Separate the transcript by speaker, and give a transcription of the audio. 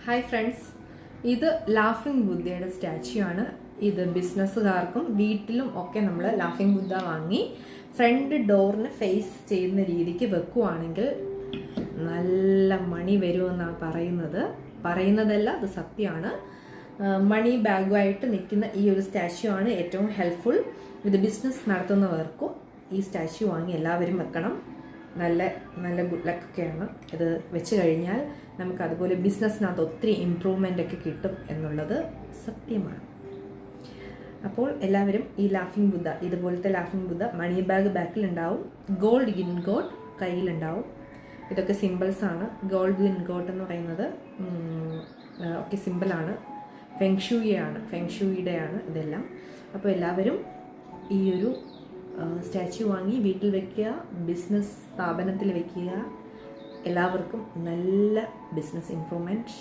Speaker 1: Hi friends, ഇത് laughing ബുദ്ധയുടെ statue ആണ്. ഇത് ബിസിനസ്സുകാർക്കും വീട്ടിലും ഒക്കെ നമ്മൾ ലാഫിംഗ് ബുദ്ധ വാങ്ങി ഫ്രണ്ട് ഡോറിന് ഫേസ് ചെയ്യുന്ന രീതിക്ക് വെക്കുവാണെങ്കിൽ നല്ല മണി വരുമെന്നാണ് പറയുന്നതല്ല, അത് സത്യമാണ്. മണി ബാഗുമായിട്ട് നിൽക്കുന്ന ഈ ഒരു സ്റ്റാച്യു ആണ് ഏറ്റവും ഹെൽപ്ഫുൾ. ഇത് ബിസിനസ് നടത്തുന്നവർക്കും ഈ സ്റ്റാച്യു വാങ്ങി എല്ലാവരും വെക്കണം. നല്ല ഗുഡ് ലക്കൊക്കെയാണ് ഇത് വെച്ച് കഴിഞ്ഞാൽ. നമുക്ക് അതുപോലെ ബിസിനസ്സിനകത്ത് ഒത്തിരി ഇമ്പ്രൂവ്മെൻ്റ് ഒക്കെ കിട്ടും എന്നുള്ളത് സത്യമാണ്. അപ്പോൾ എല്ലാവരും ഈ ലാഫിംഗ് ബുദ്ധ, ഇതുപോലത്തെ ലാഫിംഗ് ബുദ്ധ മണി ബാഗിൽ ഉണ്ടാവും. ഗോൾഡ് ഇൻഗോട്ട് കയ്യിലുണ്ടാവും. ഇതൊക്കെ സിമ്പിൾസാണ്. ഗോൾഡ് ഇൻഗോട്ട് എന്ന് പറയുന്നത് ഒക്കെ സിമ്പിളാണ്. ഫെങ്ഷൂയിയുടെയാണ് ഇതെല്ലാം. അപ്പോൾ എല്ലാവരും ഈ ഒരു സ്റ്റാച്യു വാങ്ങി വീട്ടിൽ വെക്കുക, ബിസിനസ് സ്ഥാപനത്തിൽ വെക്കുക. എല്ലാവർക്കും നല്ല ബിസിനസ് ഇംപ്രൂവ്മെൻറ്റ്